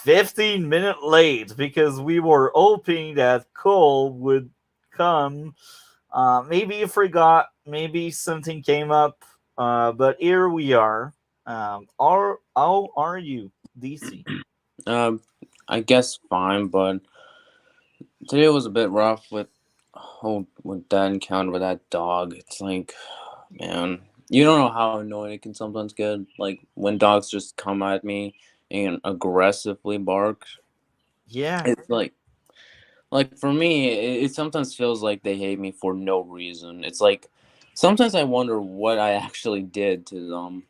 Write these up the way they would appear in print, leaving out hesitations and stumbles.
15 minutes late because we were hoping that Cole would come. Maybe you forgot, maybe something came up, but here we are. How are you, DC? Um, I guess fine, but today was a bit rough with that encounter with that dog. It's like, man, you don't know how annoying it can sometimes get. Like when dogs just come at me and aggressively bark. Yeah. It's like for me, it sometimes feels like they hate me for no reason. It's like sometimes I wonder what I actually did to them.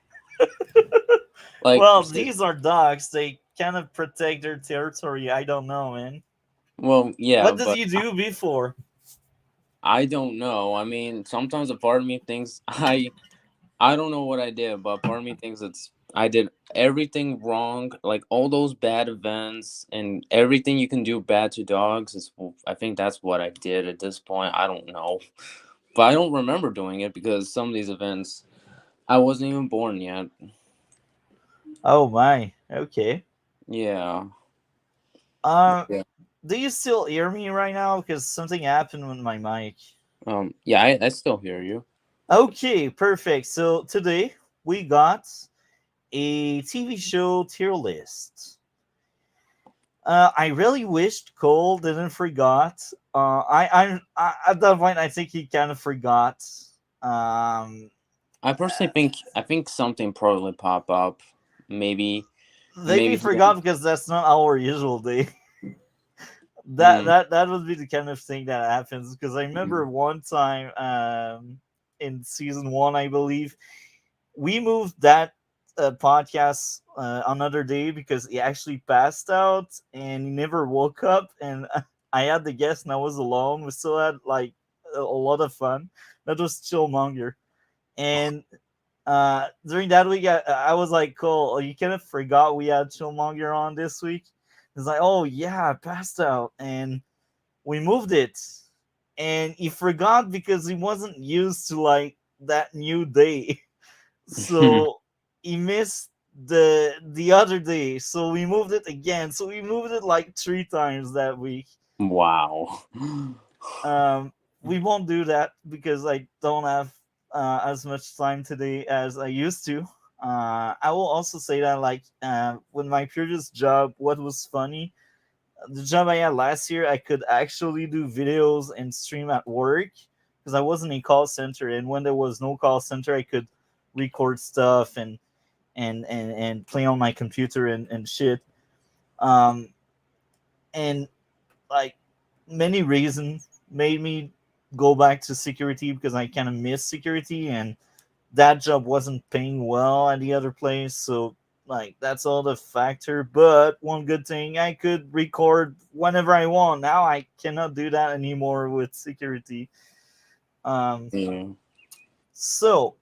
Like, Well, these are dogs. They kind of protect their territory. I don't know, man. well, yeah, What did but you do before? I don't know. I mean, sometimes a part of me thinks I don't know what I did, but part of me thinks I did everything wrong, like all those bad events and everything you can do bad to dogs is I think that's what I did at this point. I don't know. But I don't remember doing it because some of these events I wasn't even born yet. Oh my. Okay. Yeah. Uh, Yeah. do you still hear me right now? Because something happened with my mic. Yeah, I still hear you. Okay, perfect. So today we got a TV show tier list. I really wished Cole didn't forgot. At that point I think he kind of forgot. Um, I personally think something probably pop up. Maybe Maybe maybe he forgot because that's not our usual day. that mm, that that would be the kind of thing that happens. Because I remember mm, one time, in season one, I believe, we moved that podcast another day because he actually passed out and he never woke up, and I had the guest and I was alone. We still had like a lot of fun. That was Chillmonger, and during that week, I was like, Cole, you kind of forgot we had Chillmonger on this week. He's like, oh yeah, I passed out, and we moved it, and he forgot because he wasn't used to like that new day. So he missed the other day, so we moved it again. So we moved it like three times that week. wow. um we won't do that because I don't have as much time today as I used to. I will also say that, like, with my previous job, what was funny, the job I had last year, I could actually do videos and stream at work because I was in a call center, and when there was no call center, I could record stuff and play on my computer and shit. Um, and like, many reasons made me go back to security because I kind of miss security, and that job wasn't paying well at the other place. So like, that's all the factor. But one good thing, I could record whenever I want. Now I cannot do that anymore with security. Um, Yeah. so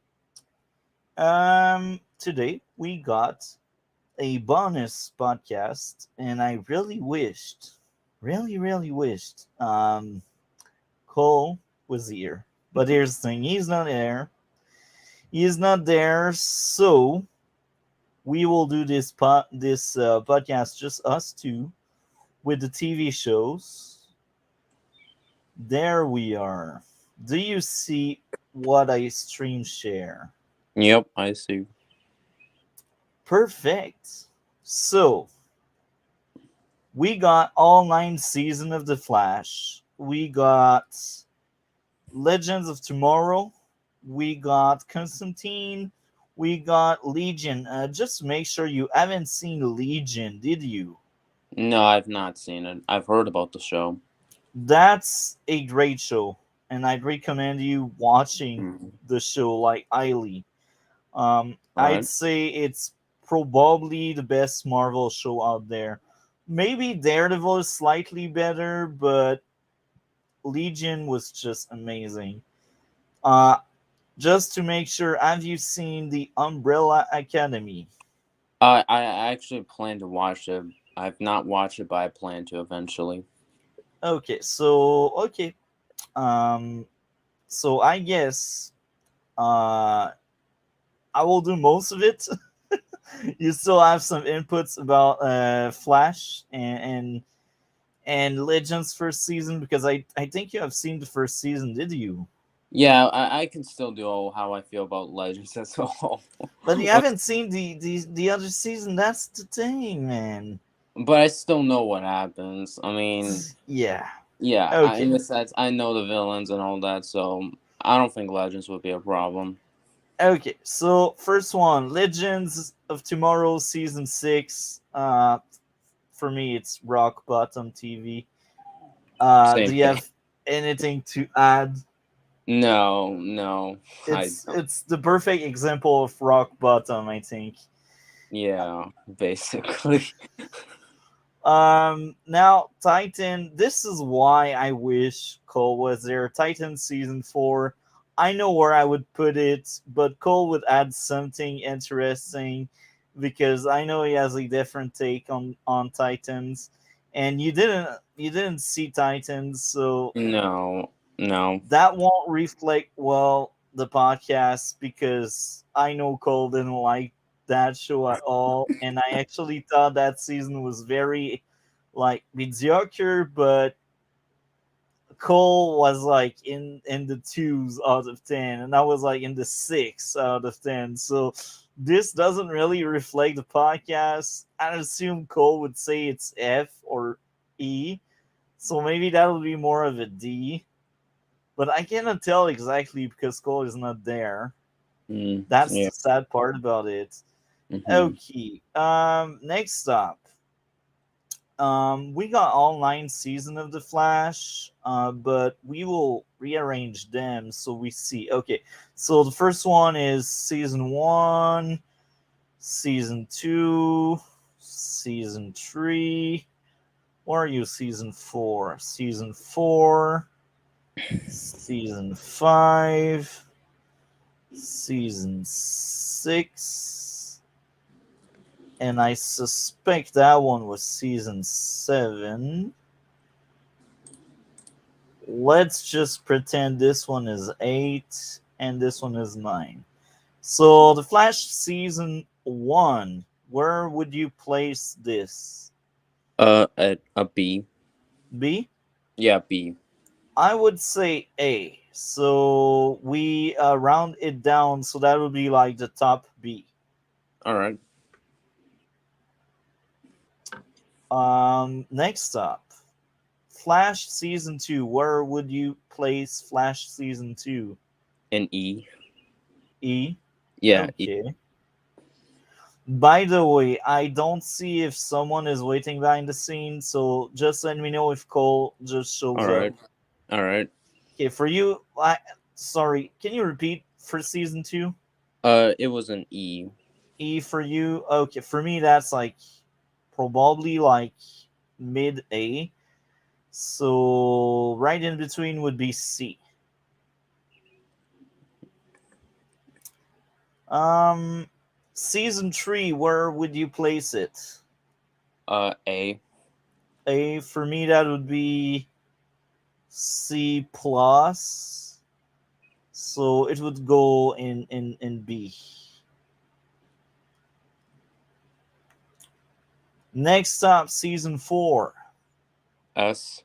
today we got a bonus podcast, and I really wished, really wished, Cole was here. But here's the thing: he's not there. He is not there. So we will do this podcast just us two with the TV shows. There we are. Do you see what I stream share? Yep, I see. Perfect. So we got all nine seasons of The Flash. We got Legends of Tomorrow. We got Constantine. We got Legion. Just make sure you haven't seen Legion, did you? No, I've not seen it. I've heard about the show. That's a great show, and I'd recommend you watching Mm. the show like highly. All I'd right. say it's probably the best Marvel show out there. Maybe Daredevil is slightly better, but Legion was just amazing. Uh, just to make sure, have you seen the Umbrella Academy? I actually plan to watch it. I've not watched it, but I plan to eventually. Okay. Um, so I guess uh, I will do most of it. you still have some inputs about Flash and Legends first season, because I think you have seen the first season, did you? Yeah, I can still do how I feel about Legends as well. But you haven't seen the other season. That's the thing, man. But I still know what happens. I mean, Yeah. yeah, Okay. in the sense, I know the villains and all that, so I don't think Legends would be a problem. Okay. So first one, Legends of Tomorrow season 6. For me, it's rock bottom TV. Same Do you here. have anything to add? No, no, I It's don't. it's the perfect example of rock bottom, I think. Yeah, basically. Now Titan. This is why I wish Cole was there. Titan season 4. I know where I would put it, but Cole would add something interesting because I know he has a different take on Titans, and you didn't see Titans, so No, no. that won't reflect well the podcast, because I know Cole didn't like that show at all, and I actually thought that season was very like mediocre, but Cole was like in the twos out of 10, and I was like in the six out of 10. So this doesn't really reflect the podcast. I assume Cole would say it's F or E, so maybe that would be more of a D, but I cannot tell exactly because Cole is not there. That's Yeah. the sad part about it. Hmm. Okay. Next up, we got all 9 seasons of the Flash, but we will rearrange them so we see. Okay, so the first one is season 1, season 2, season 3. Where are you? Season 4, season 4, season 5, season 6, and I suspect that one was season 7. Let's just pretend this one is 8 and this one is 9. So the Flash season 1, where would you place this? A B. B? Yeah, B. I would say A. So we round it down, so that would be like the top B. All right. Next up, Flash season 2. Where would you place Flash season 2? An E. E. Yeah. E. Okay. By the way, I don't see if someone is waiting behind the scenes, so just let me know if Cole just shows All up. right. All right. Okay, for you, sorry, can you repeat for season 2? It was an E. E for you. Okay, for me that's like probably like mid A. So right in between would be C. Um, season 3, where would you place it? A. A for me that would be C plus. So it would go in B. Next up, season 4. S.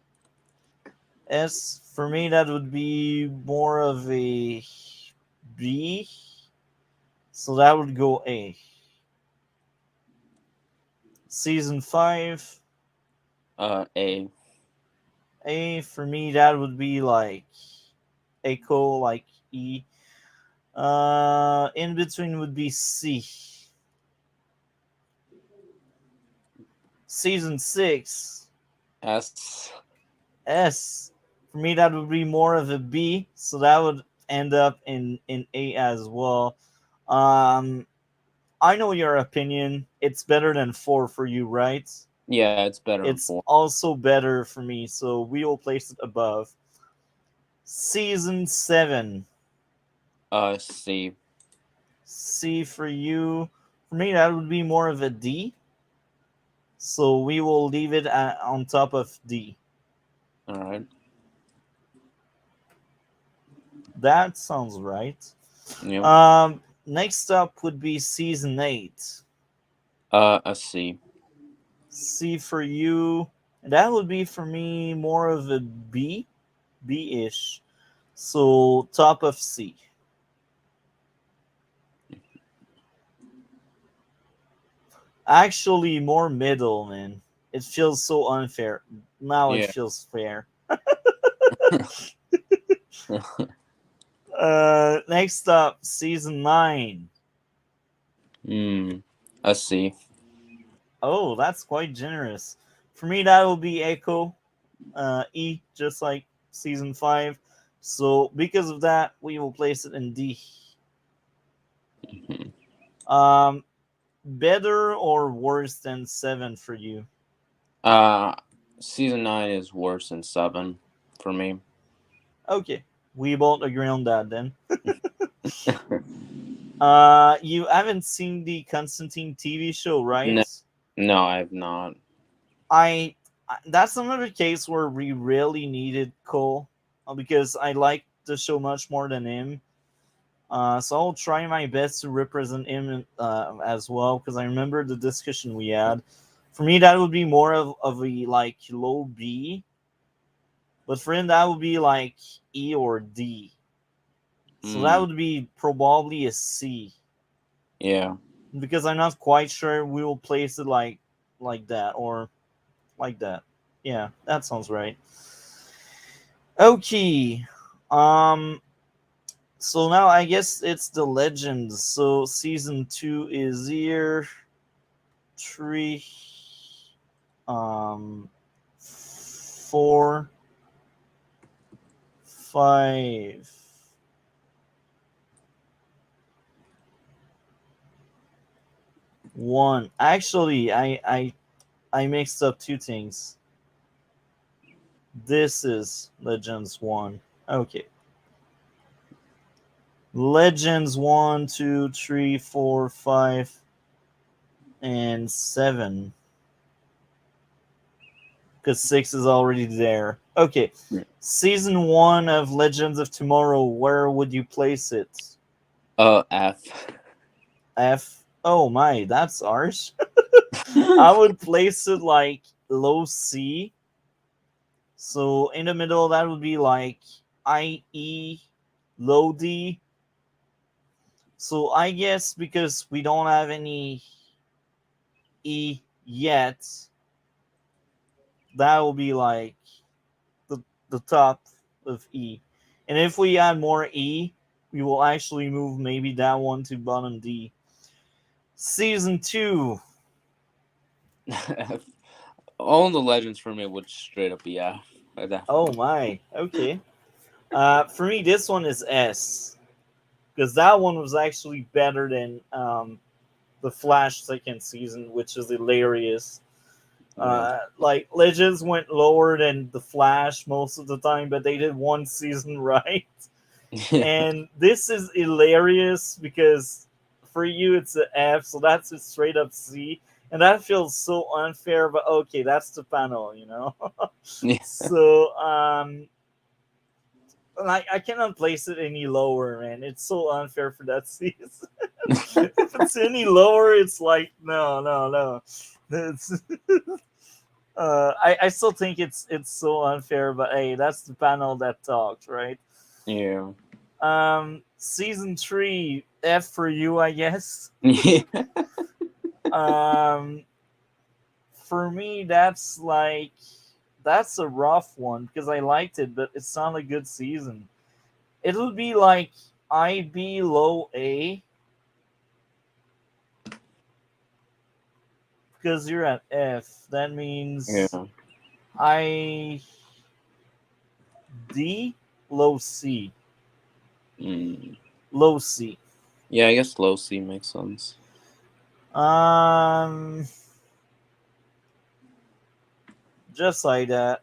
S for me that would be more of a B. So that would go A. Season 5. A. A for me that would be like Echo, like E. In between would be C. Season 6. S. S. For me, that would be more of a B, so that would end up in A as well. Um, I know your opinion. It's better than 4 for you, right? Yeah, it's better than It's 4. also better for me, so we will place it above. Season 7. C. C for you. For me, that would be more of a D, so we will leave it on top of D. All right. That sounds right. Yep. Next up would be season 8. A C. C for you. And that would be for me more of a B, B-ish. So top of C. Actually, more middle, man. It feels so unfair. Now it Yeah. feels fair. Next up, season 9. Hmm. A C. Oh, that's quite generous. For me, that will be Echo, E, just like season 5. So because of that, we will place it in D. Mhm. Um, better or worse than 7 for you? Uh, Season 9 is worse than 7 for me. Okay, we both agree on that then. You haven't seen the Constantine TV show, right? No, no, I have not. I that's another case where we really needed Cole, because I like the show much more than him. So I'll try my best to represent him as well, because I remember the discussion we had. For me, that would be more of a like low B, but for him that would be like E or D. So that Mm, would be probably a C, yeah. because I'm not quite sure we will place it like that or like that. Yeah, that sounds right. Okay. Um so now I guess it's the legends. So season 2 is here. 3 4 5 1. Actually, I mixed up two things. This is Legends 1. Okay. Legends 1, 2, 3, 4, 5, and 7. Because 6 is already there. Okay. Season 1 of Legends of Tomorrow, where would you place it? F. F. Oh my, that's harsh. I would place it like low C. So in the middle, that would be like IE, low D. So I guess because we don't have any E yet, that will be like the the top of E. And if we add more E, we will actually move maybe that one to bottom D. Season 2. F. All the legends for me would straight up be F. Oh my. Okay. For me, this one is S, because that one was actually better than the Flash second season, which is hilarious. Yeah. Like Legends went lower than the Flash most of the time, but they did one season right. And this is hilarious because for you it's an F, so that's a straight up C, and that feels so unfair. But okay, that's the panel. Yeah. So I cannot place it any lower, man. It's so unfair for that season. If it's any lower, it's like no, no, no. It's I still think it's so unfair, but hey, that's the panel that talked, right? Yeah. Season 3, F for you, I guess. Yeah. Um, for me, that's a rough one because I liked it, but it's not a good season. It'll be like IB low A because you're at F. That means Yeah. I D low C, Mm. low C. Yeah, I guess low C makes sense. Um, just like that.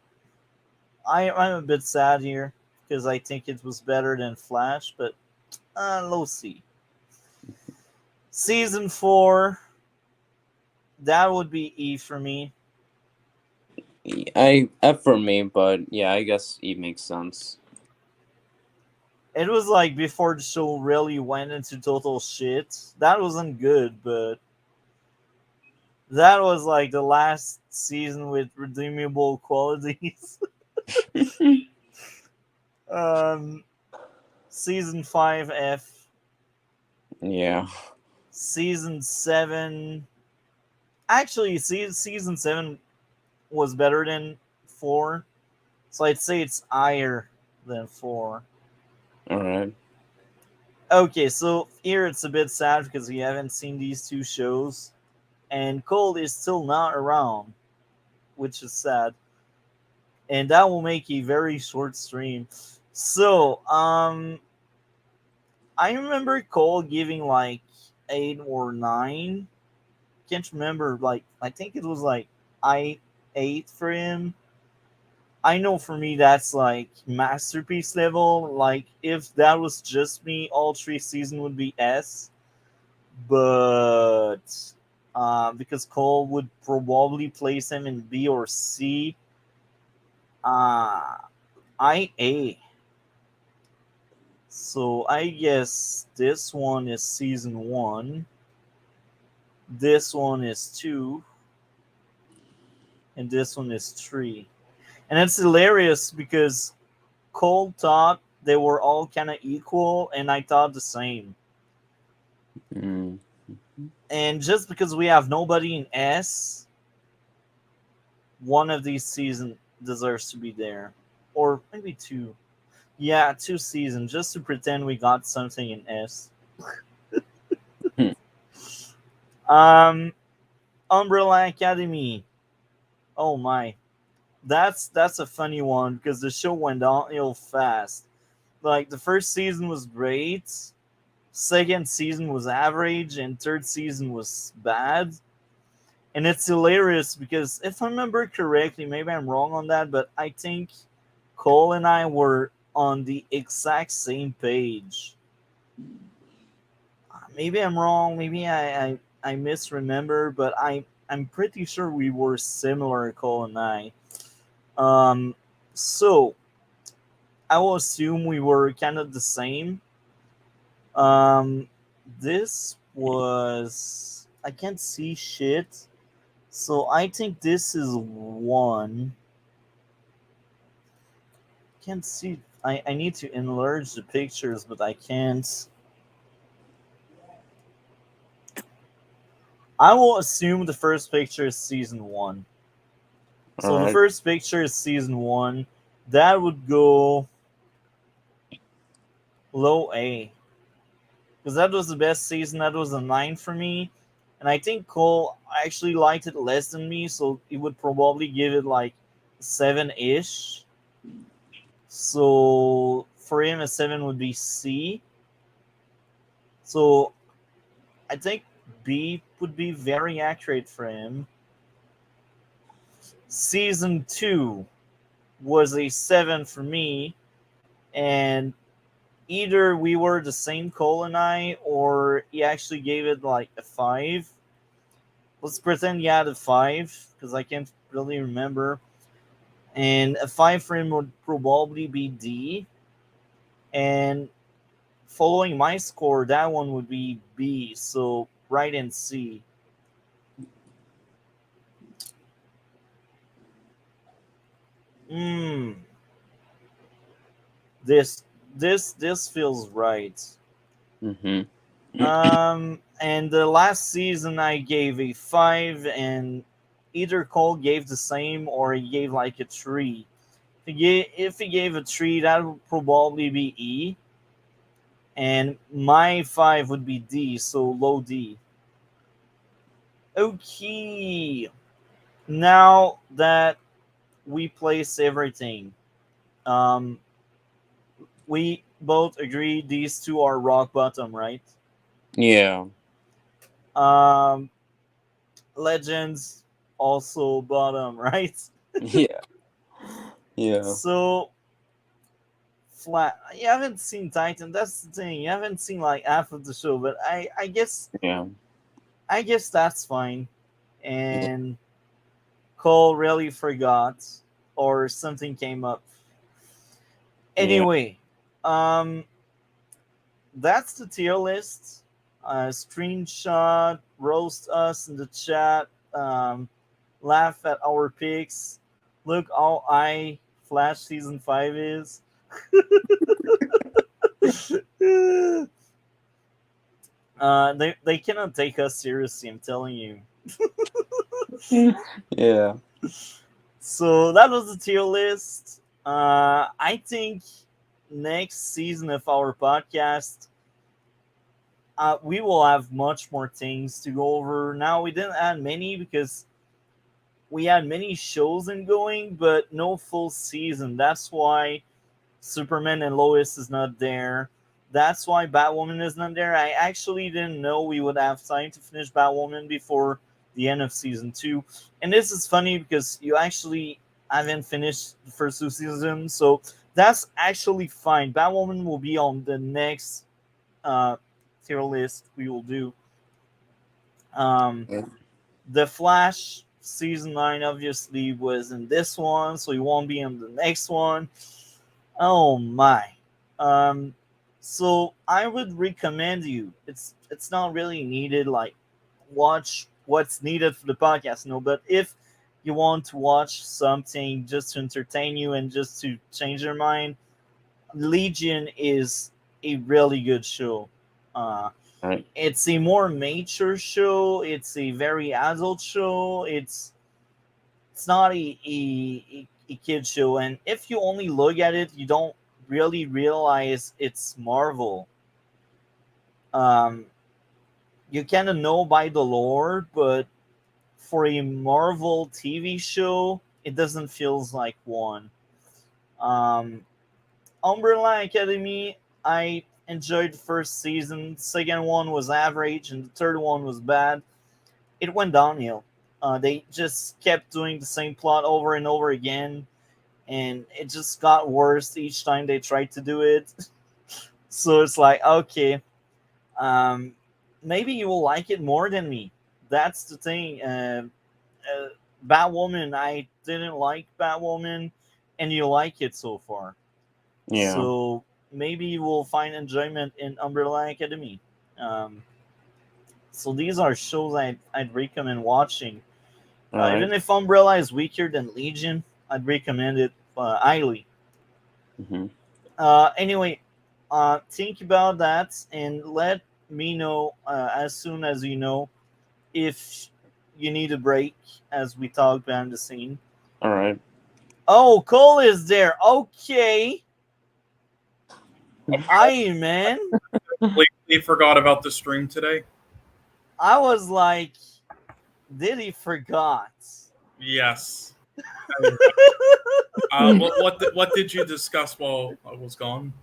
I'm a bit sad here because I think it was better than Flash, but low C. Season 4, that would be E for me. I F for me, but yeah, I guess E makes sense. It was like before the show really went into total shit. That wasn't good, but That was like the last season with redeemable qualities. um, season 5F, Yeah. season 7. Actually, season 7 was better than 4, so I'd say it's higher than 4. All right. Okay, so here it's a bit sad because we haven't seen these two shows, and Cole is still not around, which is sad, and that will make a very short stream. So, I remember Cole giving like 8 or 9. Can't remember. Like I think it was like I 8 for him. I know for me that's like masterpiece level. Like if that was just me, all 3 seasons would be S. But because Cole would probably place him in B or C, uh, I A. So I guess this one is season 1. This one is 2, and this one is 3. And it's hilarious because Cole thought they were all kind of equal, and I thought the same. Mm. And just because we have nobody in S, one of these seasons deserves to be there, or maybe 2. Yeah, 2 seasons just to pretend we got something in S. Um, Umbrella Academy. Oh my, that's a funny one because the show went downhill fast. Like the first season was great, second season was average, and third season was bad. And it's hilarious because if I remember correctly, maybe I'm wrong on that, but I think Cole and I were on the exact same page. Maybe I'm wrong. Maybe I misremember, but I'm pretty sure we were similar, Cole and I. Um, so I will assume we were kind of the same. Um, this was I can't see shit, so I think this is 1. Can't see. I need to enlarge the pictures, but I can't. I will assume the first picture is season 1. All So the right. first picture is season 1. That would go low A because that was the best season. That was a 9 for me, and I think Cole actually liked it less than me, so he would probably give it like 7 ish. So for him, a 7 would be C. So I think B would be very accurate for him. Season 2 was a 7 for me, and either we were the same Cole and I, or he actually gave it like a 5. Let's pretend he had a 5 because I can't really remember. And a 5 for him would probably be D. And following my score, that one would be B. So right in C. Hmm. This this feels right. Mm-hmm. And the last season I gave a 5, and either Cole gave the same or he gave like a 3. If he gave a 3, that would probably be E, and my 5 would be D, so low D. Okay, now that we place everything, um, we both agree these two are rock bottom, right? Yeah. Um, Legends also bottom, right? Yeah. Yeah. So flat. You haven't seen Titan. That's the thing. You haven't seen like half of the show, but Yeah. I guess that's fine. Yeah. And Cole really forgot, or something came up. Yeah. Anyway, um, that's the tier list. Screenshot, roast us in the chat. laugh at our picks. Look how high Flash season 5 is. They cannot take us seriously. I'm telling you. Yeah. So that was the tier list. I think next season of our podcast, we will have much more things to go over. Now we didn't add many because we had many shows in going, but no full season. That's why Superman and Lois is not there. That's why Batwoman is not there. I actually didn't know we would have time to finish Batwoman before the end of season 2. And this is funny because you actually haven't finished the first 2 seasons, so that's actually fine. Batwoman will be on the next uh, tier list we will do. Um, Yeah. the Flash season 9 obviously was in this one, so he won't be in the next one. Oh my. Um so I would recommend you. It's not really needed, like watch what's needed for the podcast, no, but if you want to watch something just to entertain you and just to change your mind, Legion is a really good show. Uh Right. it's a more mature show, it's a very adult show, it's not a kid show, and if you only look at it you don't really realize it's Marvel. um you kind of know by the lore, but for a Marvel TV show it doesn't feel like one. um Umbrella Academy, I enjoyed the first season, second one was average, and the third one was bad. It went downhill. They just kept doing the same plot over and over again, and it just got worse each time they tried to do it. So it's like, okay, um, maybe you will like it more than me. That's the thing. Batwoman, I didn't like Batwoman, and you like it so far. Yeah. So maybe you will find enjoyment in Umbrella Academy. Um, so these are shows I'd recommend watching. All right. Even if Umbrella is weaker than Legion, I'd recommend it highly. Mm-hmm. Anyway, think about that and let me know as soon as you know if you need a break, as we talk behind the scene. All right. Oh, Cole is there. Okay, Iron Man. Completely forgot about the stream today. I was like, did he forgot? Yes. What did you discuss while I was gone?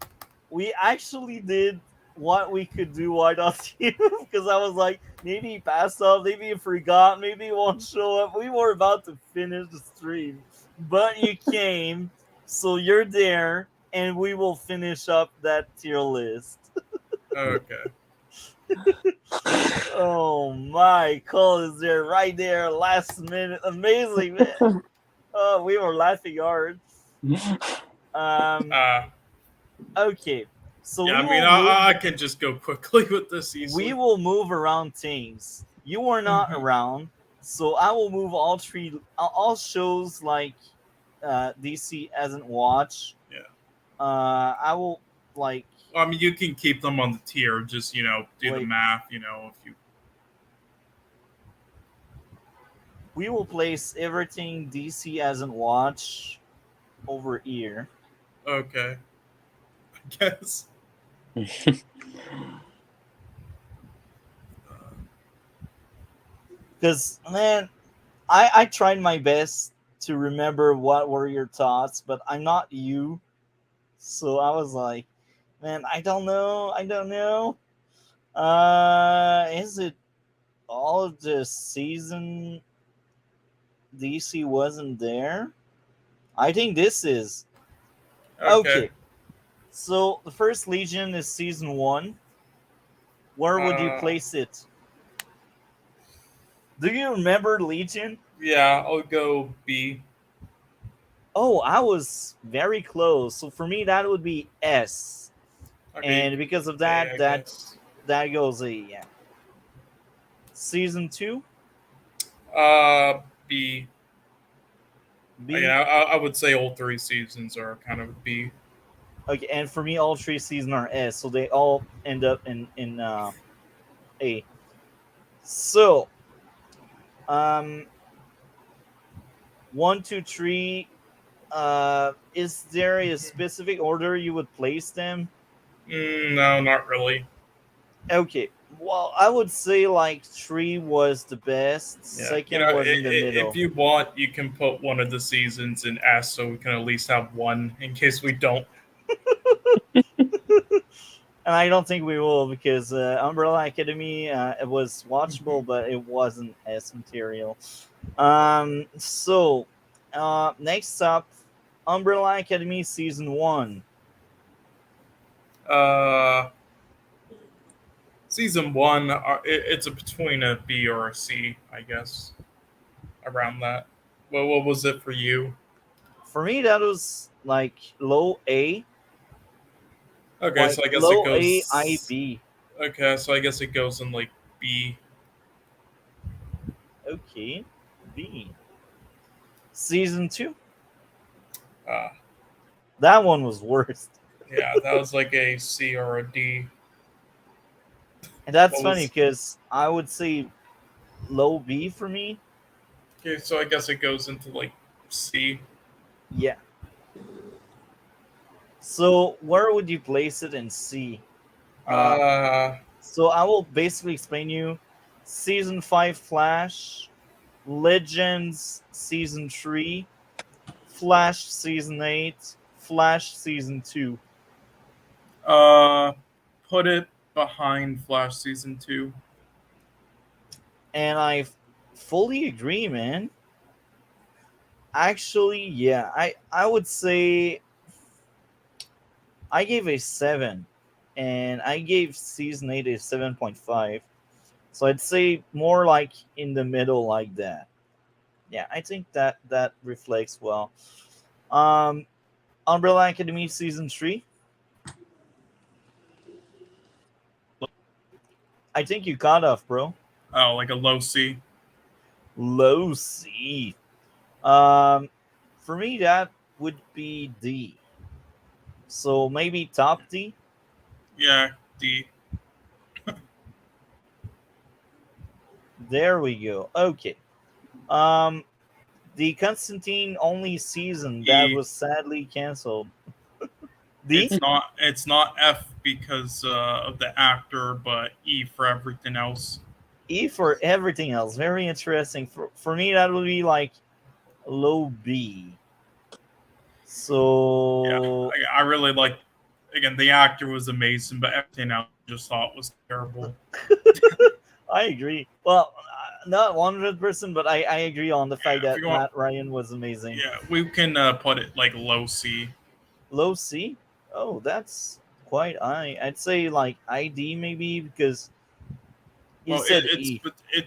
We actually did what we could do. Why not you? Because I was like, maybe he passed up, maybe he forgot, maybe he won't show up. We were about to finish the stream, but you came, so you're there, and we will finish up that tier list. Okay. Oh my, Cole is there, right there, last minute, amazing, man. Oh, we were laughing hard. Um, Uh, okay, so yeah, we I mean, will move. I can just go quickly with this We easily. will move around things. You were not Mhm. around, so I will move all three, all shows like DC hasn't watched. Yeah. I will like Well, I mean, you can keep them on the tier. Just do the wait. math. If you. We will place everything DC hasn't watched over here Okay. I guess. because man, I tried my best to remember what were your thoughts, but I'm not you, so I was like, man, I don't know, I don't know. Is it all of the season DC wasn't there? I think this is. Okay. Okay. So the first Legion is season 1. Where would you Uh, place it? Do you remember Legion? yeah, I'll go B. Oh, I was very close. So for me that would be S. Okay, And because of A, that I that guess. that goes A, yeah. Season 2? B. B. I would say all three seasons are kind of B. Okay, and for me, all three seasons are S, so they all end up in A. So, um, one, two, three. Is there a specific order you would place them? No, not really. Okay, well, I would say like three was the best. Yeah, Second was in the if middle. you want, you can put one of the seasons in S, so we can at least have one in case we don't. And I don't think we will because Umbrella Academy it was watchable, but it wasn't S material. So next up, Umbrella Academy season one. Uh, season one, it's a between a B or a C, I guess, around that. Well, what was it for you? For me, that was like low A, Okay, like so I guess it low A I goes. B. Okay, so I guess it goes in like B. Okay, B. Season two. Uh, That one was worst, yeah, that was like a C or a D. and that's What funny was because I would say low B for me. okay? So I guess it goes into like C. Yeah. So where would you place it in C? Uh, Uh, so I will basically explain you season five Flash, Legends season three, Flash season eight, Flash season two. uh, put it behind Flash season two. And I fully agree, man. Actually, yeah, I would say I gave a seven, and I gave season eight a 7.5. So I'd say more like in the middle, like that. Yeah, I think that reflects well. Um, Umbrella Academy season three. I think you cut off, bro. Oh, like a low C. Low C. Um, for me that would be D. So maybe top D. Yeah, D. There we go. Okay. Um, the Constantine only season that E. was sadly canceled. D. It's not F because of the actor, but E for everything else. E for everything else. Very interesting. For me, that would be like low B. Yeah, So I really like. Again, the actor was amazing, but everything else I just thought was terrible. I agree. Well, not 100%, but I agree on the fact Yeah, if that you want, Matt Ryan was amazing. yeah, we can put it like low C. Low C? Oh, that's quite high. I'd say like ID maybe because you Well, said E.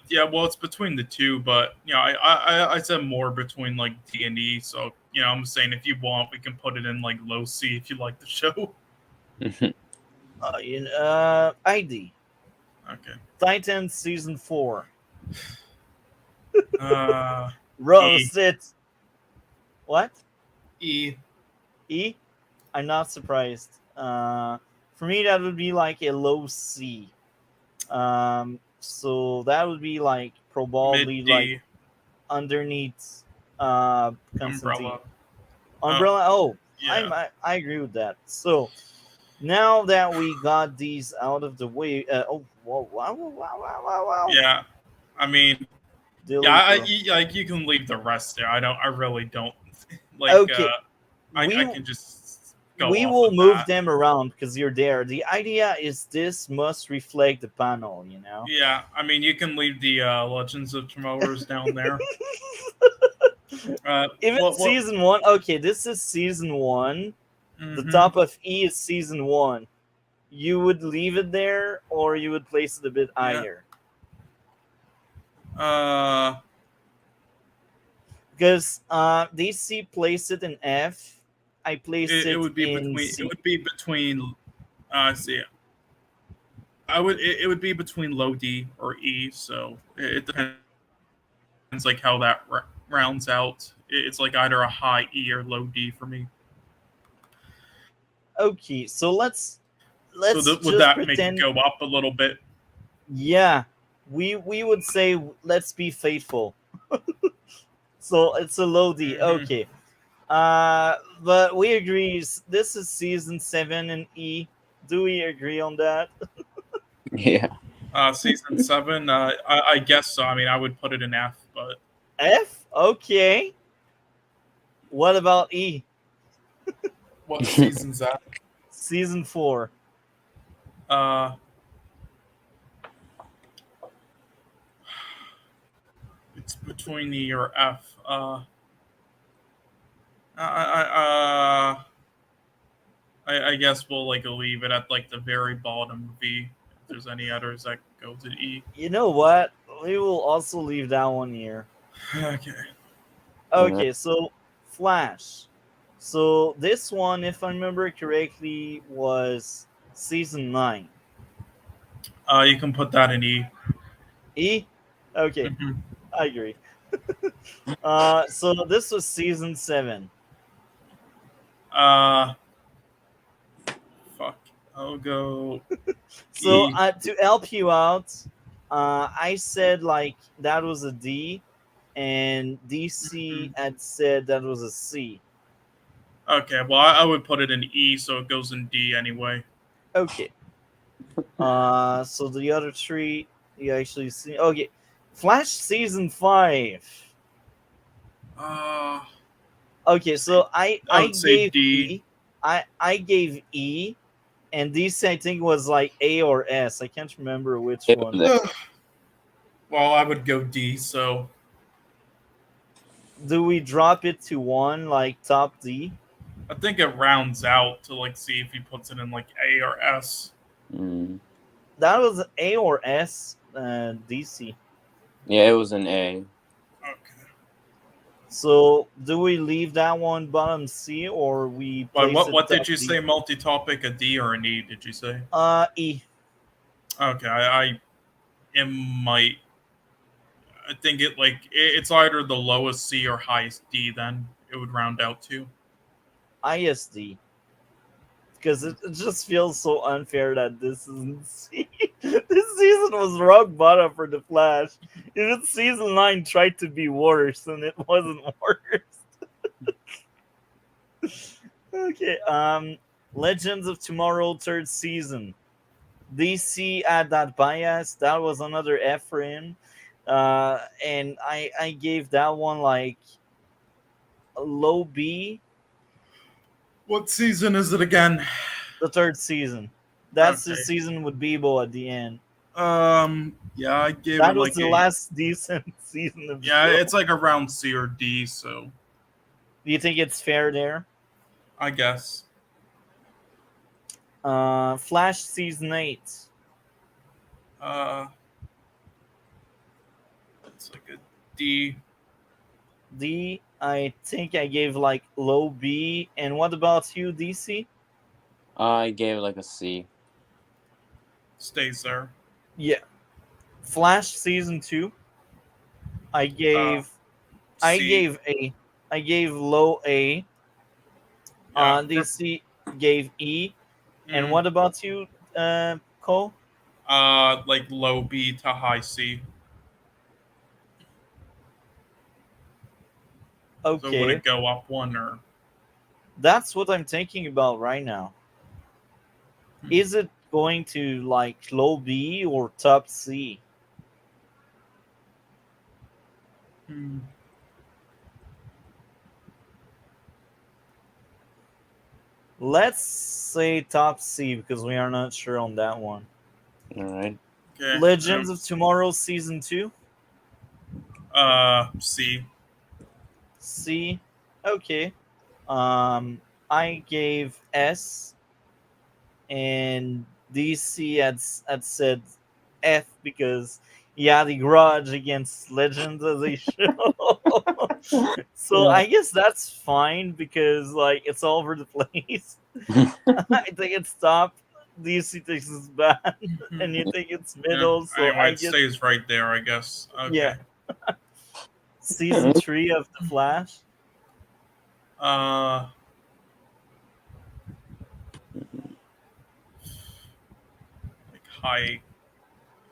yeah. Well, it's between the two, but I said more between like D and E. So I'm saying if you want, we can put it in like low C if you like the show. ID. Okay. Titans season 4. Uh, E Roast it. What? E. E? I'm not surprised. For me, that would be like a low C. So that would be like Mid probably like D. underneath Constantine. Umbrella. Uh, Umbrella. Oh, yeah. I agree with that. So now that we got these out of the way, oh wow wow wow wow wow wow. Yeah. I mean, yeah. Delete, bro. Like you can leave the rest there. I don't. I really don't. Like. Okay, I we can just go we off will of move that. them around because you're there. The idea is this must reflect the panel, you know. Yeah. I mean, you can leave the Legends of Tomorrow's down there. Even What? season one. Okay, this is season one. The Mm-hmm. top of E is season one. You would leave it there, or you would place it a bit Yeah. higher. Uh. Because DC placed it in F. I placed It it would be in between. It C. would be between. See. It would be between low D or E. So it depends depends like how that rounds out. It's like either a high E or low D for me. Okay, so let's So would just that make it pretend. go up a little bit? Yeah, we would say let's be faithful. So it's a low D. Mhm. Okay. But we agree. This is season 7 in E. Do we agree on that? Yeah. Season 7, I guess so. I mean, I would put it in F, but F. Okay. What about E? what season's that? Season 4. Uh, it's between E or F. I, I guess we'll like leave it at like the very bottom of E. If there's any others that go to E. You know what? We will also leave that one here. Okay. Okay, so Flash. So this one, if I remember correctly, was season 9. You can put that in E. E? Okay, Mhm. I agree. So this was season 7. Uh, fuck. I'll go So E. to help you out, I said like that was a D, and DC Mhm. had said that was a C. Okay, well, I would put it in E, so it goes in D anyway. Okay. So the other three you actually see. Okay, Flash season 5. Uh, Okay, so I I I would say gave D. E. I gave E, and DC I think was like A or S. I can't remember which It was one. there. Well, I would go D, so Do we drop it to 1 like top D? I think it rounds out to like see if he puts it in like A or S. Mm. That was A or S, DC. Yeah, it was an A. Okay. So do we leave that one bottom C or we Why, place it what did top you D? say? Multi-topic, a D or an E? Did you say? E. Okay, I am might. I think it like it's either the lowest C or highest D. Then it would round out to. ISD. Because it just feels so unfair that this isn't C. This season was rock bottom for the Flash. Even season 9 tried to be worse and it wasn't worse. Okay, Legends of Tomorrow third season. DC had that bias. That was another F for him. And I gave that one like a low B. What season is it again? The third season. That's the Okay. season with Bebo at the end. Yeah, I gave That it was like the a. last decent season of the Yeah, show. it's like around C or D. So Do you think it's fair there? I guess. Flash season 8. Uh, it's like a D. D. I think I gave like low B. And what about you, DC? I gave it like a C. Stays there. Yeah. Flash season 2. I Uh, gave I C. gave A. I gave low A. Yeah. DC gave E. And Mm, what about you, Cole? like low B to high C. So would Okay, it go up one or? that's what I'm thinking about right now. Hmm. Is it going to like low B or top C? Hmm. Let's say top C because we are not sure on that one. All right. Okay. Legends of Tomorrow season 2. C. C. Okay. I gave S, and DC had said F because he had a grudge against Legends as a show. So I guess that's fine because like it's all over the place. I think it's top. DC thinks it's bad, and you think it's Yeah. middle. So Anyway, I it guess stays right there, I guess. yeah. Okay. Season 3 of The Flash. Uh, like high,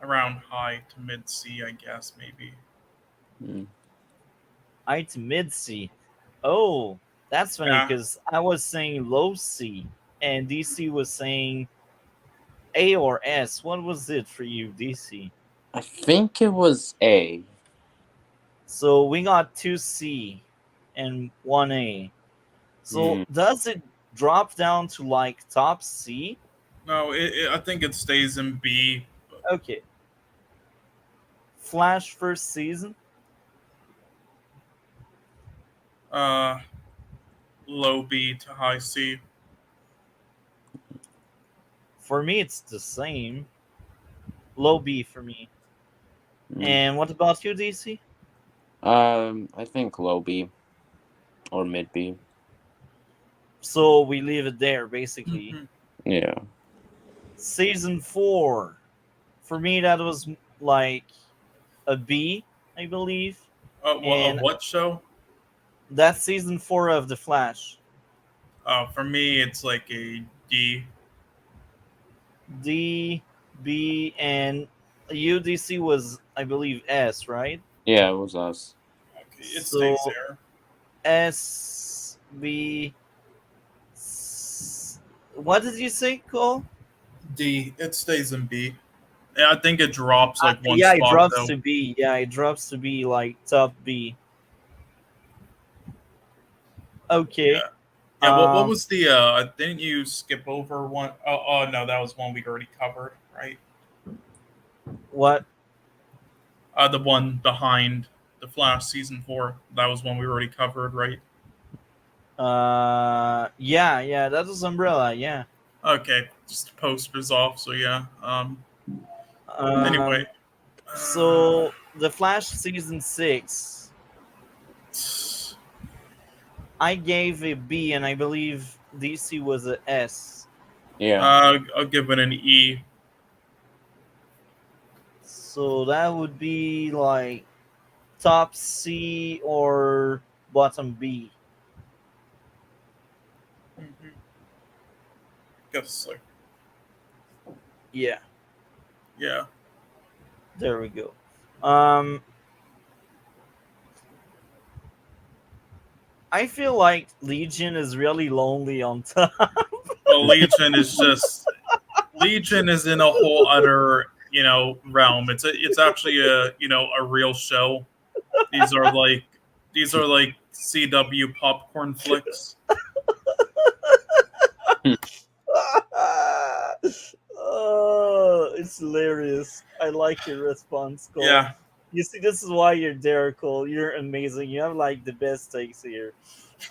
around high to mid C, I guess maybe. Mm. I to mid C. Oh, that's funny Yeah. because I was saying low C and DC was saying A or S. What was it for you, DC? I think it was A. So we got 2C and 1A. So Mm. does it drop down to like top C? No, I think it stays in B. Okay. Flash first season. Uh, low B to high C. For me, it's the same. Low B for me. Mm. And what about you, DC? I think low B or mid B. So we leave it there, basically. Mhm. Yeah. Season 4. For me, that was like a B, I believe. Of And what show? that's season 4 of The Flash. For me, it's like a D. D, B, and UDC was, I believe, S, right? Yeah, it was us. Okay, it stays So there. S, B, what did you say, Cole? D. It stays in B. Yeah, I think it drops like one Yeah, it spot drops though. to B. Yeah, it drops to B, like top B. Okay. Yeah. Yeah. What Um, was the? Didn't you skip over one? Oh no, that was one we already covered, right? what? The one behind the Flash season 4. That was one we already covered, right? Yeah, that was Umbrella. Yeah. Okay, just posters off. So yeah. Anyway. Um, so the Flash season 6, I gave a B, and I believe DC was a S. Yeah. I'll give it an E. So that would be like top C or bottom B. Mm-hmm. Guess so. Yeah, Yeah. there we go. Um, I feel like Legion is really lonely on top. Well, Legion is in a whole other realm. It's actually a real show. These are like these are like CW popcorn flicks. Oh, it's hilarious. I like your response, Cole. Yeah. You see, this is why you're there, Cole. You're amazing. You have like the best takes here.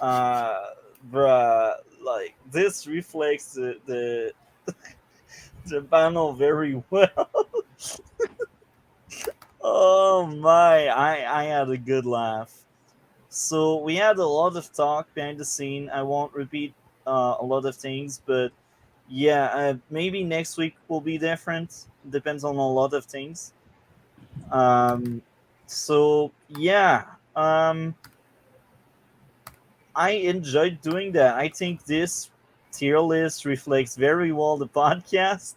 Uh, bruh, like this reflects the panel very well. Oh my, I had a good laugh. So we had a lot of talk behind the scene. I won't repeat a lot of things, but yeah, maybe next week will be different. Depends on a lot of things. Um, so yeah, I enjoyed doing that. I think this tier list reflects very well the podcast,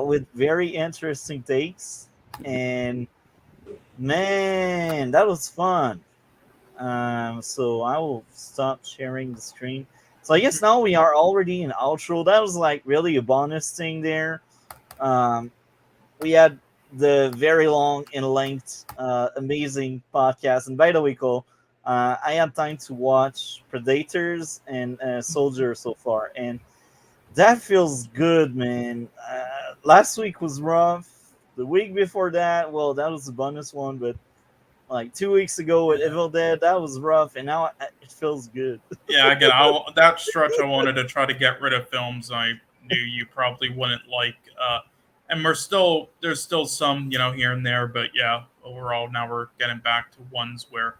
with very interesting takes, and man, that was fun. So I will stop sharing the screen. So I guess now we are already in outro. That was like really a bonus thing there. Um, we had the very long and length, amazing podcast. And by the way, Cole, I had time to watch Predators and Soldier so far, and that feels good, man. Last week was rough. The week before that, well, that was a bonus one, but like 2 weeks ago with Yeah. Evil Dead, that was rough, and now it feels good. Yeah, again, that stretch I wanted to try to get rid of films I knew you probably wouldn't like, and there's still some here and there, but yeah, overall now we're getting back to ones where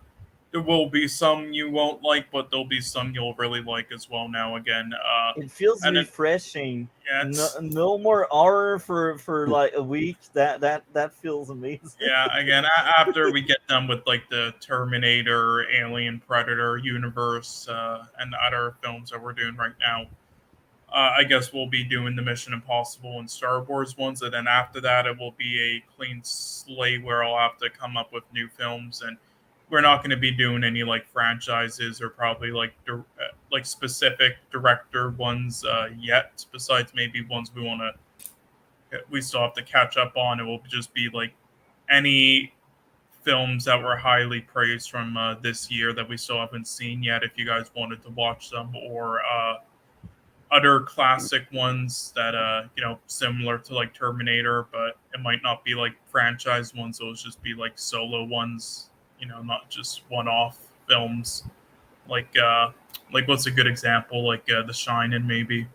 there will be some you won't like, but there'll be some you'll really like as well. Now again, It feels and it, refreshing. yeah, No, it's no more horror for like a week. That feels amazing. yeah. Again, after we get done with like the Terminator, Alien, Predator universe, and other films that we're doing right now, I guess we'll be doing the Mission Impossible and Star Wars ones, and then after that, it will be a clean slate where I'll have to come up with new films, and we're not going to be doing any like franchises or probably like like specific director ones yet. Besides maybe ones we still have to catch up on. It will just be like any films that were highly praised from this year that we still haven't seen yet. If you guys wanted to watch them, or other classic ones that similar to like Terminator, but it might not be like franchise ones. It'll just be like solo ones, not just one-off films. Like like what's a good example? Like The Shining, maybe.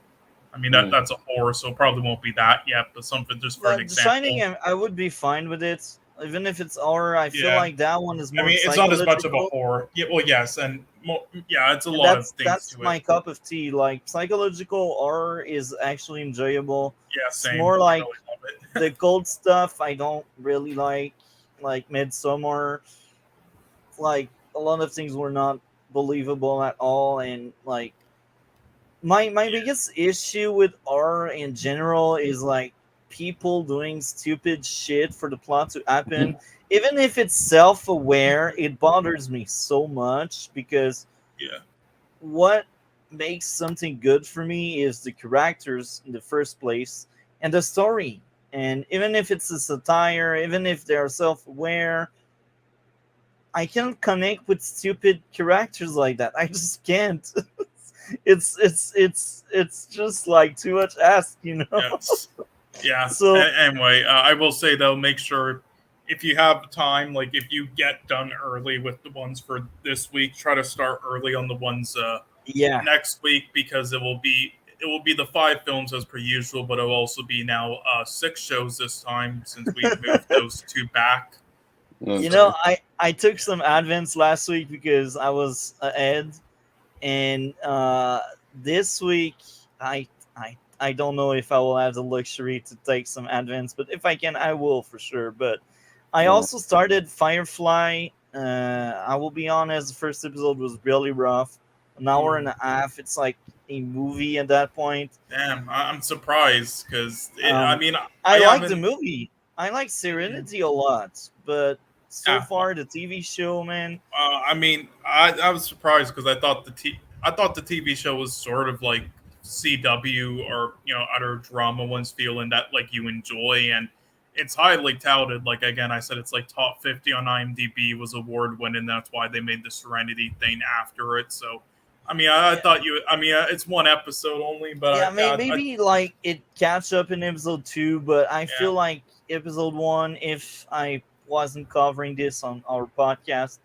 I mean that's a horror, so it probably won't be that yet, but something just for an Like The Shining, example. I would be fine with it, even if it's horror. I feel Yeah, like that one is I more mean it's not as much of a psychological, horror. Yeah, well, yes, and yeah, it's a and lot of things that's to it. my cup of tea. Like psychological horror is actually enjoyable. Yeah, It's same. more I like really love it. the cold stuff. I don't really like Midsummer. Like a lot of things were not believable at all, and like my Yeah. biggest issue with horror in general is like people doing stupid shit for the plot to happen. Even if it's self-aware, it bothers me so much because Yeah. what makes something good for me is the characters in the first place and the story. And even if it's a satire, even if they're self-aware, I can't connect with stupid characters like that. I just can't. It's just like too much ask, you know. Yes. Yeah. So Anyway, I will say though, make sure if you have time, like if you get done early with the ones for this week, try to start early on the ones yeah, next week, because it will be the 5 films as per usual, but it'll also be now 6 shows this time since we moved those 2 back. you Okay. know, So I took some advance last week because I was ahead, and this week I don't know if I will have the luxury to take some advance, but if I can, I will for sure. But I Yeah. also started Firefly. I will be honest, the first episode was really rough. An hour and a half. It's like a movie at that point. damn, I'm surprised because I Um, mean I I like the haven't. movie. I like Serenity a lot, but so Yeah, far the TV show, man. I mean, I was surprised because I thought the TV show was sort of like CW or other drama ones, feeling that like you enjoy, and it's highly touted. Like again, I said it's like top 50 on IMDb, was award winning. That's why they made the Serenity thing after it. So, I mean, I thought you. I mean, it's one episode only, Yeah, but maybe like it catch up in episode 2, but I feel yeah, like episode 1, if I wasn't covering this on our podcast,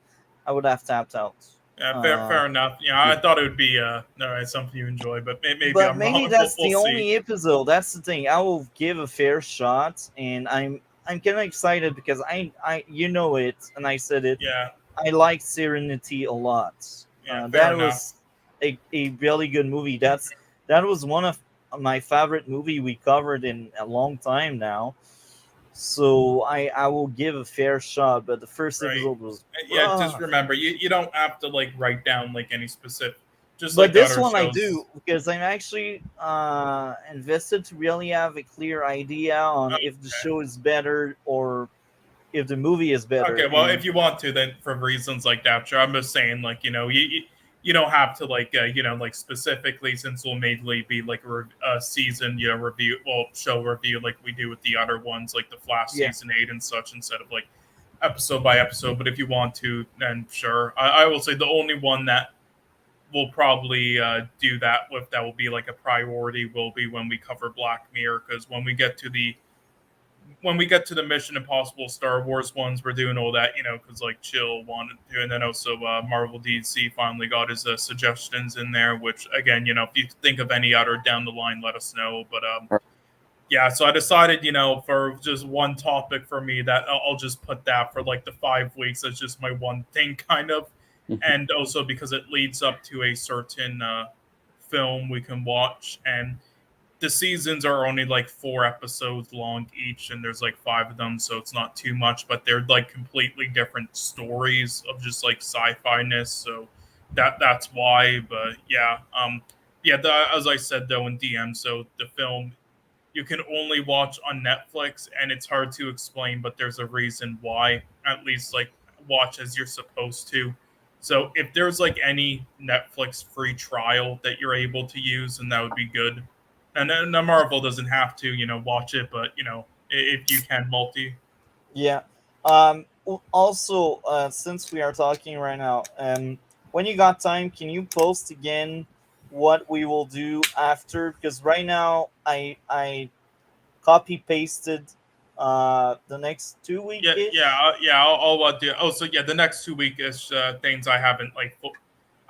I would have tapped out. yeah, Uh, fair enough. yeah. I thought it would be all right, something you enjoy, but maybe But I'm maybe wrong. that's We'll the see. only episode. That's the thing. I will give a fair shot, and I'm kind of excited because I you know it, and I said it. Yeah, I like Serenity a lot. yeah, fair That enough. was a really good movie. That was one of my favorite movie we covered in a long time now. So I will give a fair shot, but the first Right. episode was Yeah, just rough. remember, you don't have to like write down like any specific, just But like the this other one I shows. do because I'm actually invested to really have a clear idea on if the Okay. show is better or if the movie is better. Okay, well, if And you want to, then for reasons like that, sure. I'm just saying, like you don't have to like like specifically, since we'll mainly be like a season review, well, show review like we do with the other ones, like the Flash yeah, season 8 and such, instead of like episode by episode. But if you want to, then sure. I will say the only one that we'll probably do that with, that will be like a priority, will be when we cover Black Mirror, because when we get to the Mission Impossible Star Wars ones, we're doing all that, because like Chill wanted to, and then also Marvel DC finally got his suggestions in there. Which again, if you think of any other down the line, let us know. But yeah, so I decided, for just one topic for me, that I'll just put that for like the 5 weeks. That's just my one thing, kind of. and also because it leads up to a certain film we can watch. And the seasons are only like 4 episodes long each, and there's like 5 of them, so it's not too much. But they're like completely different stories of just like sci-fi ness. So that's why. But yeah, yeah. As I said though in DM, so the film you can only watch on Netflix, and it's hard to explain, but there's a reason why. At least like watch as you're supposed to. So if there's like any Netflix free trial that you're able to use, then that would be good. And then the Marvel doesn't have to, watch it, but if you can multi. Yeah. Also, since we are talking right now, when you got time, can you post again what we will do after? Because right now, I copy pasted the next 2 week Yeah, yeah, ish. yeah. I'll do. Oh, so yeah, the next 2 week is things I haven't like.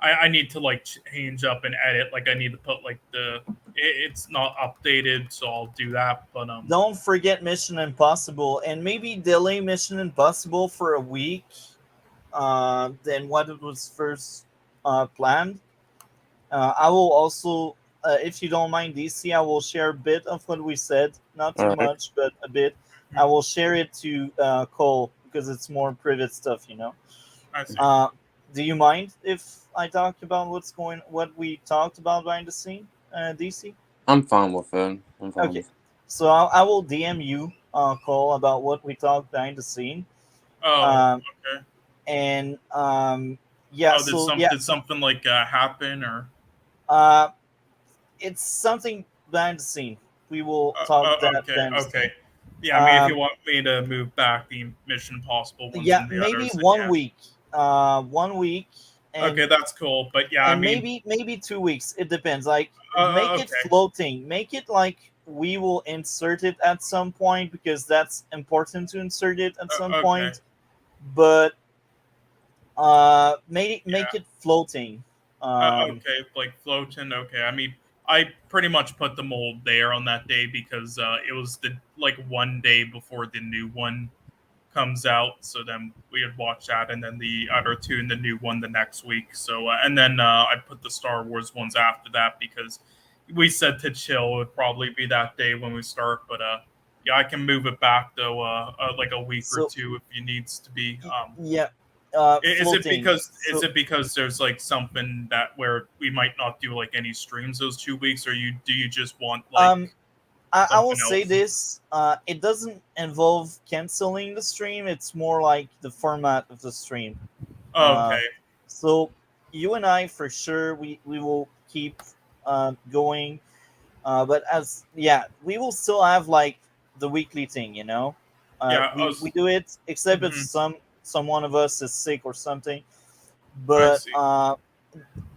I need to like change up and edit. Like I need to put like it's not updated, so I'll do that. But Don't forget Mission Impossible, and maybe delay Mission Impossible for a week. Than what it was first planned. I will also, if you don't mind, DC, I will share a bit of what we said, not too All right. much, but a bit. I will share it to Cole because it's more private stuff, you know. I see. Uh, do you mind if I talk about what we talked about behind the scene, DC? I'm fine with it. I'm fine Okay, with it. so I will DM you, Cole, about what we talked behind the scene, Oh, um, okay. and yeah, Oh, did so yeah, something like happen or? uh, it's something behind the scene. We will talk that Okay, behind the okay. scene. Yeah, I mean, if you Um, want me to move back the Mission Impossible ones yeah, and the maybe others, then one yeah. week. 1 week, Okay, and that's cool. But yeah, I mean, maybe 2 weeks. It depends. Like make it okay, floating. Make it like we will insert it at some point because that's important to insert it at some okay, point. But make yeah. it floating. Okay, like floating. Okay, I mean, I pretty much put the mold there on that day because it was the like one day before the new one comes out. So then we had watched that, and then the other two and the new one the next week. So and then I put the Star Wars ones after that because we said to chill would probably be that day when we start. But yeah, I can move it back though, like a week or So two if it needs to be. yeah, Is it floating. is So it because there's like something that where we might not do like any streams those 2 weeks, or you just want like um I will something say else? this. It doesn't involve canceling the stream. It's more like the format of the stream. Uh, Okay, so you and I, for sure, we will keep going. But as yeah, we will still have like the weekly thing. You know, yeah, we do it except if mhm, some one of us is sick or something. I But see.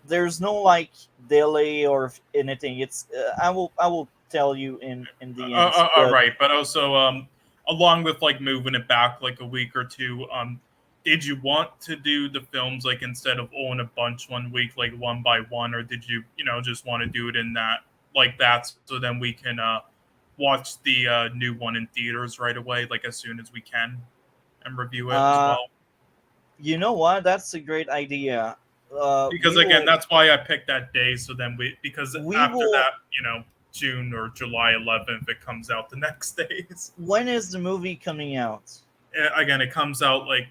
there's no like delay or anything. It's I will tell you in the ends, All but right, but also along with like moving it back like a week or two, did you want to do the films like instead of owning a bunch one week, like one by one, or did you just want to do it in that like that so then we can watch the new one in theaters right away, like as soon as we can, and review it as uh well? you know what? That's a great idea. Because We again, will that's why I picked that day. So then because we after will. that, June or July 11th, it comes out the next days. When is the movie coming out? Again, it comes out like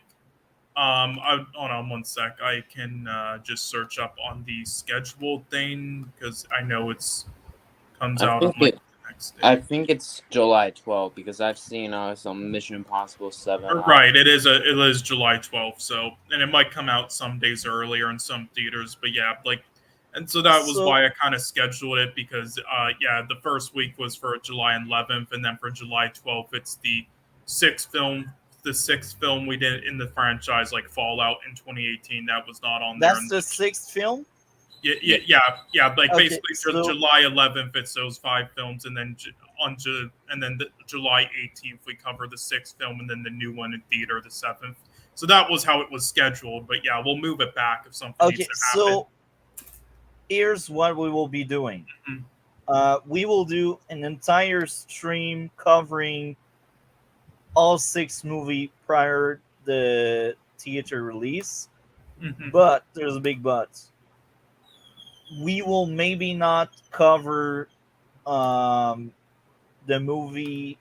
hold on one sec. I can just search up on the scheduled thing because I know it's comes I out on think like it. the next I day. think it's July 12th because I've seen some Mission Impossible 7. Right, it is July 12th. So and it might come out some days earlier in some theaters, but yeah, like and so that was So why I kind of scheduled it because yeah, the first week was for July 11th, and then for July 12th, it's sixth film, the sixth film we did in the franchise, like Fallout in 2018. That was not on there, that's and the sixth film. yeah, Yeah. like Okay, basically so July 11th, it's those 5 films, and then July 18th we cover the sixth film, and then the new one in theater the seventh. So that was how it was scheduled. But yeah, we'll move it back if something needs okay, to happen. so here's what we will be doing. Mhm. We will do an entire stream covering all six movie prior the theater release. But there's a big but. We will maybe not cover um, the movie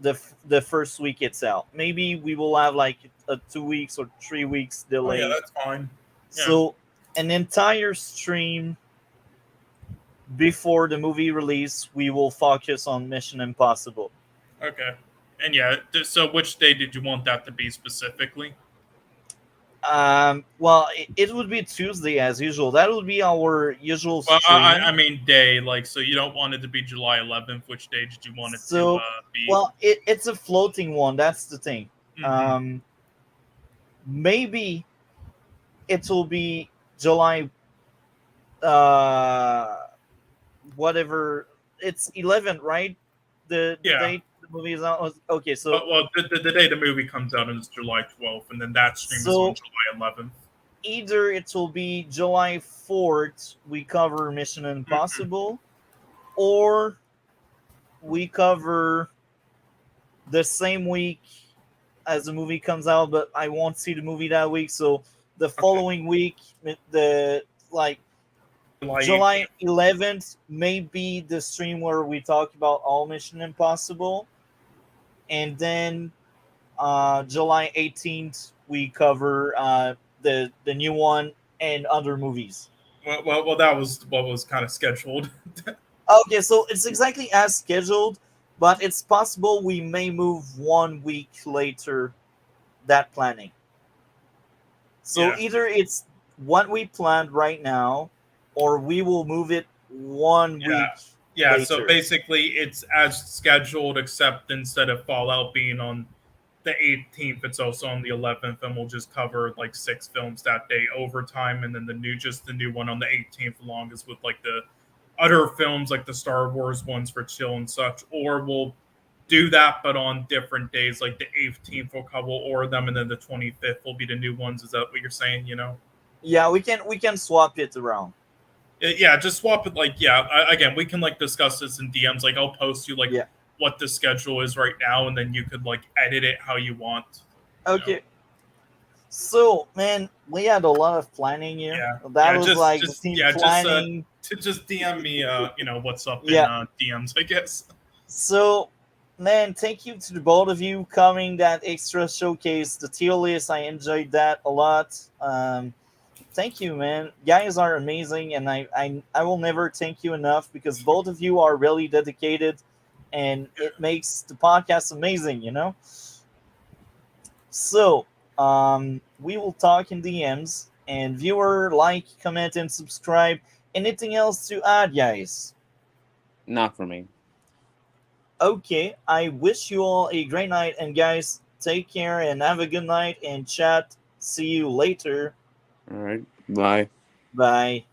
the first week it's out. Maybe we will have like a 2 weeks or 3 weeks Oh yeah, delay. that's fine. Yeah. So an entire stream before the movie release, we will focus on Mission Impossible. Okay. And yeah, so which day did you want that to be specifically? Well, it would be Tuesday as usual. That would be our usual Well, stream. I mean day, like, so you don't want it to be July 11th. Which day did you want it to So, be? well, it's a floating one. That's the thing. Mhm. Maybe it will be July, uh, whatever. It's 11th, right? The Yeah. date the movie is out. Okay, so Well, the day the movie comes out is July 12th, and then that stream is so on July 11th. either it will be July 4th. We cover Mission Mhm. Impossible, or we cover the same week as the movie comes out, but I won't see the movie that week. So the following week, the like July 11th may be the stream where we talk about all Mission Impossible, and then July 18th we cover the new one and other movies. Well, that was what was kind of scheduled. Okay, so it's exactly as scheduled, but it's possible we may move 1 week later that planning. So Yeah. either it's what we planned right now, or we will move it 1 week Yeah, later. so basically it's as scheduled, except instead of Fallout being on the 18th, it's also on the 11th, and we'll just cover like 6 films that day overtime, and then the new one on the 18th, along as with like the other films like the Star Wars ones for chill and such. Or we'll do that, but on different days, like the 18th we'll cover all of them, and then the 25th will be the new ones. Is that what you're saying? Yeah, we can swap it around. Yeah, just swap it. Like, yeah, again, we can like discuss this in DMs. Like, I'll post you like Yeah. what the schedule is right now, and then you could like edit it how you want. Okay. So, man, we had a lot of planning here. Yeah. That Yeah, was just- like just- team yeah, just, planning. Just DM me, what's up Yeah. in DMs, I guess. So, man, thank you to the both of you coming that extra showcase, the tier list. I enjoyed that a lot. Thank you, man. You guys are amazing, and I will never thank you enough because both of you are really dedicated, and it makes the podcast amazing, you know? So, we will talk in DMs, and viewer, like, comment, and subscribe. Anything else to add, guys? Not for me. Okay, I wish you all a great night, and guys, take care and have a good night, and chat. See you later. All right. Bye. Bye.